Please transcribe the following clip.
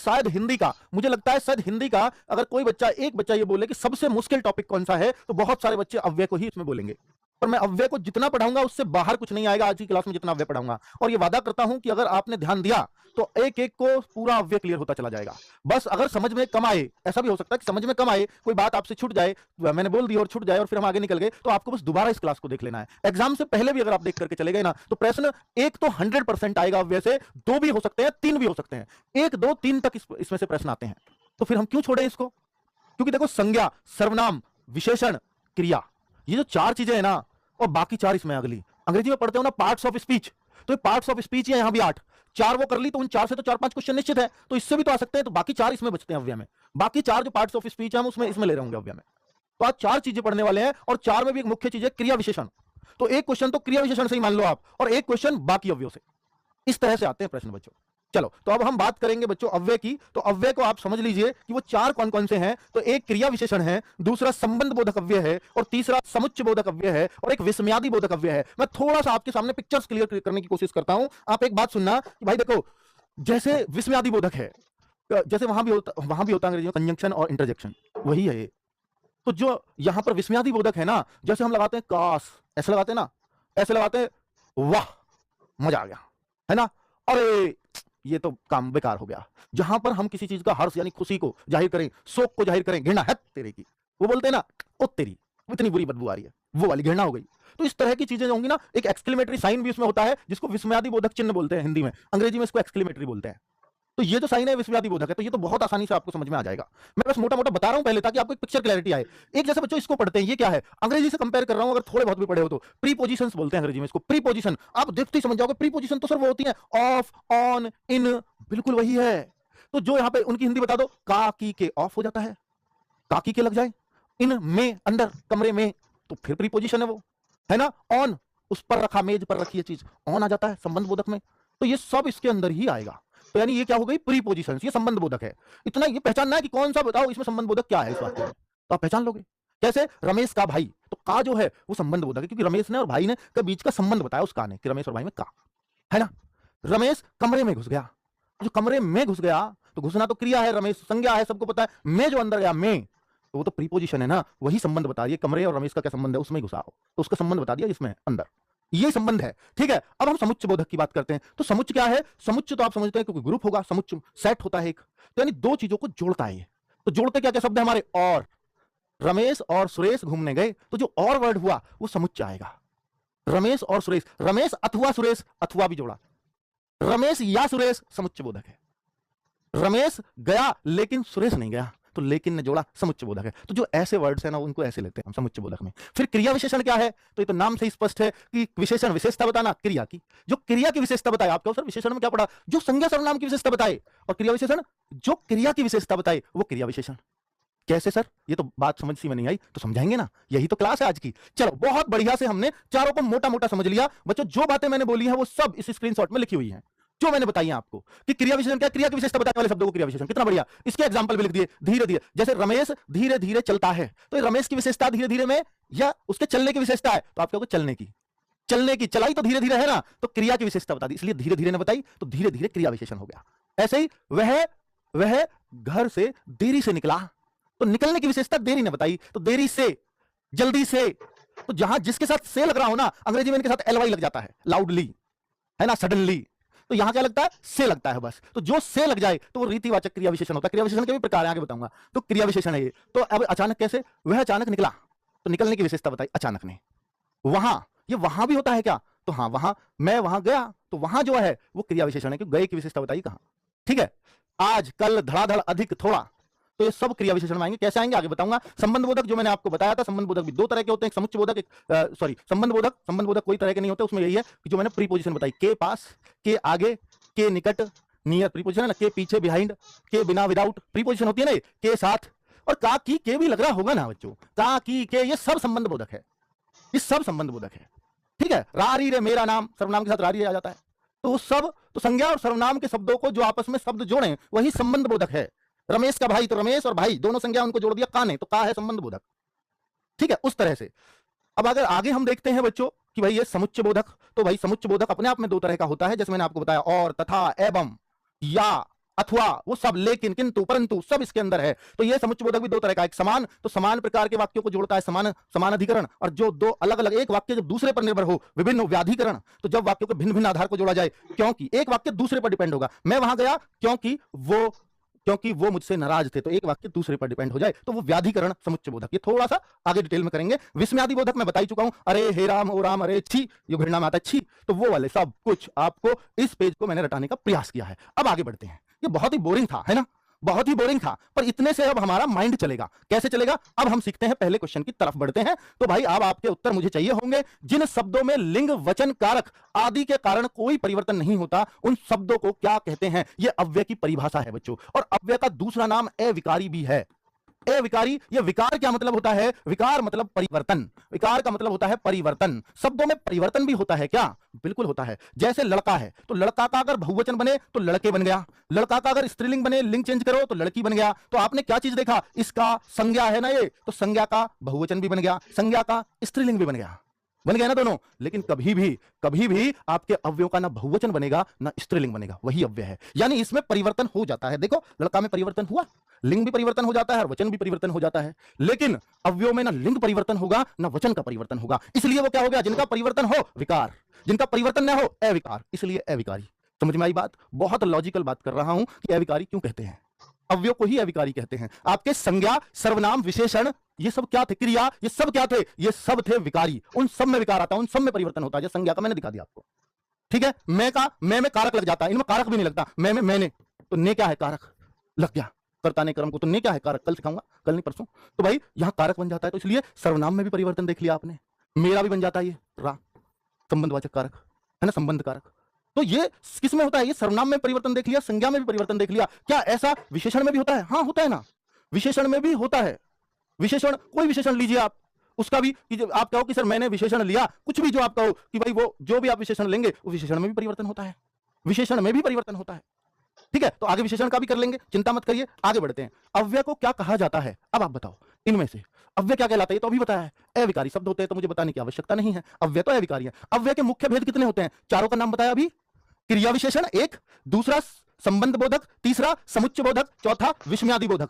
शायद हिंदी का, मुझे लगता है शायद हिंदी का अगर कोई बच्चा, एक बच्चा ये बोले कि सबसे मुश्किल टॉपिक कौन सा है, तो बहुत सारे बच्चे अव्यय को ही इसमें बोलेंगे। पर मैं अव्यय को जितना पढ़ाऊंगा उससे बाहर कुछ नहीं आएगा आज की क्लास में जितना अव्यय पढ़ाऊंगा। और ये वादा करता हूं कि अगर आपने ध्यान दिया तो एक एक को पूरा अव्यय क्लियर होता चला जाएगा। बस अगर समझ में कम आए, ऐसा भी हो सकता है कि समझ में कम आए, कोई बात आपसे छूट जाए, मैंने बोल दी और छूट जाए और फिर हम आगे निकल गए, तो आपको बस दोबारा इस क्लास को देख लेना है। एग्जाम से पहले भी अगर आप देख करके चले गए ना, तो प्रश्न एक तो 100% आएगा अव्यय से, दो भी हो सकते हैं, तीन भी हो सकते हैं, 1 2 3 तक इसमें से प्रश्न आते हैं। तो फिर हम क्यों छोड़े इसको? क्योंकि देखो, संज्ञा, सर्वनाम, विशेषण, क्रिया, ये जो 4 चीजें हैं ना, और बाकी 4 इसमें अगली। अंग्रेजी में पढ़ते हो ना पार्ट्स ऑफ स्पीच, तो ये पार्ट्स ऑफ स्पीच है, यहां भी 8, 4 वो कर ली, तो उन 4 से तो 4-5 क्वेश्चन निश्चित है, तो इससे भी तो आ सकते हैं, तो बाकी 4 इसमें बचते हैं अव्यय में। बाकी 4 जो पार्ट्स ऑफ स्पीच है हम उसमें इसमें ले रहे होंगे अव्यय में। तो आज 4 चीजें पढ़ने वाले हैं, और 4 में भी एक मुख्य चीज है क्रिया विशेषण। तो एक क्वेश्चन तो क्रिया विशेषण से ही मान लो आप, और एक क्वेश्चन बाकी अव्ययों से। इस तरह से आते हैं प्रश्न बच्चों। चलो, तो अब हम बात करेंगे बच्चों अव्यय की। तो अव्यय को आप समझ लीजिए कि वो 4 कौन कौन से हैं। तो एक क्रिया विशेषण है, दूसरा संबंध बोधक अव्यय है, और तीसरा समुच्चय बोधक अव्यय है, और एक विस्मयादि बोधक अव्यय है। मैं थोड़ा सा आपके सामने पिक्चर्स क्लियर करने की कोशिश करता हूं। आप एक बात सुनना कि भाई देखो, जैसे विस्मयादि बोधक है, जैसे वहां भी होता अंग्रेजी में कंजंक्शन और इंटरजेक्शन, वही है ये। तो जो यहां पर विस्मयादि बोधक है ना, जैसे हम लगाते हैं काश, ऐसे लगाते हैं ना, ऐसे लगाते हैं, वाह मजा आ गया, है ना, अरे ये तो काम बेकार हो गया। जहां पर हम किसी चीज का हर्ष यानी खुशी को जाहिर करें, शोक को जाहिर करें, घृणा है तेरे की, वो बोलते हैं ना, ओ तेरी इतनी बुरी बदबू आ रही है, वो वाली घृणा हो गई। तो इस तरह की चीजें होंगी ना। एक एक्सक्लेमेटरी साइन भी उसमें होता है, जिसको विस्मयादि बोधक चिन्ह बोलते हैं हिंदी में, अंग्रेजी में इसको एक्सक्लेमेटरी बोलते हैं। तो ये जो साइन है विस्मयादि बोधक है, तो ये तो बहुत आसानी से आपको समझ में आ जाएगा। मैं बस मोटा मोटा बता रहा हूं पहले, ताकि आपको एक पिक्चर क्लैरिटी आए। एक जैसे बच्चों इसको पढ़ते हैं, ये क्या है, अंग्रेजी से कंपेयर कर रहा हूं, अगर थोड़े बहुत भी पढ़े हो तो। प्रीपोजिशंस बोलते हैं अंग्रेजी में इसको, प्रीपोजिशन। आप देखते ही समझ जाओगे, प्रीपोजिशन तो सर वो होती है ऑफ, ऑन, इन, बिल्कुल वही है। तो जो यहां पे उनकी हिंदी बता दो, का की के ऑफ हो जाता है, का की के लग जाए, इन में अंदर कमरे में, तो फिर प्रीपोजिशन है वो, है ना। ऑन, उस पर रखा, मेज पर रखी है चीज, ऑन आ जाता है संबंध बोधक में। तो ये सब इसके अंदर ही आएगा। तो यानी ये क्या हो गई, प्रीपोजिशंस, ये संबंध बोधक है। इतना ये पहचानना है कि कौन सा, बताओ इसमें संबंध बोधक क्या है इस वाक्य में, तो आप पहचान लोगे। कैसे, रमेश का भाई, तो का जो है वो संबंध बोधक है, क्योंकि रमेश ने और भाई ने के बीच का संबंध बताया उस का ने, कि रमेश और भाई में का, है ना। रमेश कमरे में घुस गया, जो कमरे में घुस गया, तो घुसना तो क्रिया है, रमेश संज्ञा है, सबको पता है। मैं जो अंदर गया, मैं, तो वो तो प्रीपोजिशन है ना, वही संबंध बता दिया। कमरे और रमेश का क्या संबंध है, उसमें घुसा हो, तो उसका संबंध बता दिया इसमें अंदर, ये संबंध है। ठीक है, अब हम समुच्चय बोधक की बात करते हैं। तो समुच्चय क्या है, समुच्चय तो आप समझते हैं क्योंकि ग्रुप होगा, समुच्चय सेट होता है एक, तो यानी 2 चीजों को जोड़ता है ये। तो जोड़ते क्या क्या शब्द है हमारे, और रमेश और सुरेश घूमने गए, तो जो और वर्ड हुआ वो समुच्चय आएगा। रमेश और सुरेश, रमेश अथवा सुरेश, अथवा भी जोड़ा, रमेश या सुरेश, समुच्चय बोधक है। रमेश गया लेकिन सुरेश नहीं गया, तो लेकिन ने जोड़ा, समुच्चय बोधक है। तो जो ऐसे वर्ड्स है ना, उनको ऐसे लेते हैं हम समुच्चय बोधक में। फिर क्रिया विशेषण क्या है, तो ये तो नाम से ही स्पष्ट है कि विशेषण विशेषता बताना क्रिया की, जो क्रिया की विशेषता बताए। आपको सर विशेषण में क्या पढ़ा, जो संज्ञा सर्वनाम की विशेषता बताए, और क्रिया विशेषण जो क्रिया की विशेषता बताए, वो क्रिया विशेषण। कैसे सर, ये तो बात समझ सी में नहीं आई, तो समझाएंगे ना, यही तो क्लास है आज की। चलो, बहुत बढ़िया से हमने चारों को मोटा मोटा समझ लिया बच्चों। जो बातें मैंने बोली है वो सब इस स्क्रीनशॉट में लिखी हुई है, जो मैंने बताई है आपको, कि क्रिया विशेषण क्या, क्रिया की विशेषता बताने वाले शब्दों को क्रिया विशेषण। कितना बढ़िया, इसके एग्जांपल भी लिख दिए। धीरे धीरे, जैसे रमेश धीरे धीरे चलता है, तो रमेश की विशेषता धीरे धीरे में, या उसके चलने की विशेषता है, तो आप कहोगे चलने की, चलने की, चलाई तो धीरे धीरे है ना, तो क्रिया की विशेषता बता दी, इसलिए धीरे धीरे ने बताई, तो धीरे धीरे क्रिया विशेषण हो गया। ऐसे ही वह घर से देरी से निकला, तो निकलने की विशेषता देरी ने बताई, तो देरी से, जल्दी से। तो जहां जिसके साथ से लग रहा हो ना, अंग्रेजी में इनके साथ एलवाई लग जाता है, लाउडली, है ना, सडनली, तो यहां क्या लगता है, से लगता है बस। तो जो से लग जाए तो वो रीतिवाचक क्रिया विशेषण होता है। क्रिया विशेषण के भी प्रकार आगे बताऊंगा, तो क्रिया विशेषण है ये। तो अब अचानक कैसे, वह अचानक निकला, तो निकलने की विशेषता बताई अचानक ने। वहां, ये वहां भी होता है क्या, तो हाँ, वहां, मैं वहां गया, तो वहां जो है वो क्रिया विशेषण है, क्योंकि गए की विशेषता बताई कहां। ठीक है, आज, कल, धड़ाधड़, अधिक, थोड़ा, तो ये सब क्रिया विशेषण में आएंगे। कैसे आएंगे आगे बताऊंगा। संबंध बोधक जो मैंने आपको बताया था, संबंध बोधक भी 2 तरह के होते हैं, एक समुच्चय बोधक, एक सॉरी संबंध बोधक कोई तरह के नहीं होते। उसमें यही है कि जो मैंने प्रीपोजिशन बताई, के पास, के आगे, के निकट, नियर प्रीपोजिशन है ना, के पीछे, बिहाइंड, के बिना, विदाउट प्रीपोजिशन होती है ना, के साथ, और का की के भी लग रहा होगा ना बच्चों, का की के, ये सब संबंध बोधक है, ये सब संबंध बोधक है। ठीक है, रारी रे मेरा नाम, सर्वनाम के साथ रारी आ जाता है, तो सब, तो संज्ञा और सर्वनाम के शब्दों को जो आपस में शब्द जोड़े वही संबंध बोधक है। रमेश का भाई, तो रमेश और भाई दोनों संज्ञा उनको जोड़ दिया का ने, तो का है संबंध बोधक। ठीक है, उस तरह से। अब अगर आगे हम देखते हैं बच्चों कि भाई ये समुच्चय बोधक, तो भाई समुच्चय बोधक अपने आप में 2 तरह का होता है, जैसे मैंने आपको बताया, और, तथा, एवं, या, अथवा, वो सब, लेकिन, किंतु, परंतु, सब इसके अंदर है। तो ये समुच्चयबोधक भी दो तरह का, एक समान, तो समान प्रकार के वाक्यों को जोड़ता है समान अधिकरण, और जो दो अलग अलग, एक वाक्य जब दूसरे पर निर्भर हो, विभिन्न व्याधिकरण, तो जब वाक्यों के भिन्न भिन्न आधार को जोड़ा जाए, क्योंकि एक वाक्य दूसरे पर डिपेंड होगा। मैं वहां गया क्योंकि वो मुझसे नाराज थे, तो एक वाक्य दूसरे पर डिपेंड हो जाए, तो वो व्याधिकरण समुच्चयबोधक। ये थोड़ा सा आगे डिटेल में करेंगे। विस्मयादिबोधक मैं बता ही चुका हूं, अरे हे राम, ओ राम, अरे छी, ये घृणा में आता है छी, तो वो वाले सब कुछ आपको इस पेज को मैंने रटाने का प्रयास किया है। अब आगे बढ़ते हैं। ये बहुत ही बोरिंग था, है ना, बहुत ही बोरिंग था, पर इतने से अब हमारा माइंड चलेगा। कैसे चलेगा? अब हम सीखते हैं, पहले क्वेश्चन की तरफ बढ़ते हैं। तो भाई अब आपके उत्तर मुझे चाहिए होंगे। जिन शब्दों में लिंग, वचन, कारक आदि के कारण कोई परिवर्तन नहीं होता, उन शब्दों को क्या कहते हैं? यह अव्यय की परिभाषा है बच्चों, और अव्यय का दूसरा नाम अविकारी भी है। अविकारी, ये विकार क्या मतलब होता है? विकार मतलब परिवर्तन, विकार का मतलब होता है परिवर्तन। शब्दों में परिवर्तन भी होता है क्या? बिल्कुल होता है। जैसे लड़का है, तो लड़का का अगर बहुवचन बने तो लड़के बन गया, लड़का का अगर स्त्रीलिंग बने, लिंग चेंज करो तो लड़की बन गया। तो आपने क्या चीज देखा? इसका संज्ञा है ना ये, तो संज्ञा का बहुवचन भी बन गया, संज्ञा का स्त्रीलिंग भी बन गया ना दोनों। लेकिन कभी भी आपके अव्ययों का ना बहुवचन बनेगा ना स्त्रीलिंग बनेगा, वही अव्यय है। यानी इसमें परिवर्तन हो जाता है। देखो लड़का में परिवर्तन हुआ, लिंग भी परिवर्तन हो जाता है और वचन भी परिवर्तन हो जाता है, लेकिन अव्ययों में ना लिंग परिवर्तन होगा ना वचन का परिवर्तन होगा। इसलिए वो क्या हो गया? जिनका परिवर्तन हो विकार, जिनका परिवर्तन ना हो अविकार, इसलिए अविकारी। समझ में आई बात? बहुत लॉजिकल बात कर रहा हूं कि अविकारी क्यों कहते हैं, अव्यय को ही अविकारी कहते हैं। आपके संज्ञा, सर्वनाम, विशेषण, ये सब क्या थे? क्रिया, ये सब क्या थे? ये सब थे विकारी। उन सब में विकार आता है, उन सब में परिवर्तन होता है। जैसे संज्ञा का मैंने दिखा दिया आपको, ठीक है। मैं का मैं में कारक लग जाता है, इनमें कारक भी नहीं लगता। मैं में मैंने, तो ने क्या है? कारक लग गया। कर्ता ने कर्म को, तो ने क्या है? कारक। कल सिखाऊंगा, कल नहीं परसों। तो भाई यहां कारक बन जाता है, तो इसलिए सर्वनाम में भी परिवर्तन देख लिया आपने। मेरा भी बन जाता है ये रा, संबंधवाचक कारक है ना, संबंध कारक। तो ये किस में होता है? ये सर्वनाम में परिवर्तन देख लिया, संज्ञा में भी परिवर्तन देख लिया। क्या ऐसा विशेषण में भी होता है? हाँ होता है ना, विशेषण में भी होता है। विशेषण, कोई विशेषण लीजिए आप, उसका भी कि आप कहो कि सर मैंने विशेषण लिया, कुछ भी जो आप कहो कि भाई वो जो भी आप विशेषण लेंगे, वो विशेषण में भी परिवर्तन होता है, विशेषण में भी परिवर्तन होता है। ठीक है, तो आगे विशेषण का भी कर लेंगे, चिंता मत करिए। आगे बढ़ते हैं। अव्यय को क्या कहा जाता है? अब आप बताओ इनमें से अव्यय क्या कहलाता है? ये तो अभी बताया है, अविकारी शब्द होते हैं, तो मुझे बताने की आवश्यकता नहीं है। अव्यय तो अविकारी है। अव्यय के मुख्य भेद कितने होते हैं? चारों का नाम बताया अभी। क्रिया विशेषण एक, दूसरा संबंध बोधक, तीसरा समुच्चय बोधक, चौथा विस्मयादि बोधक।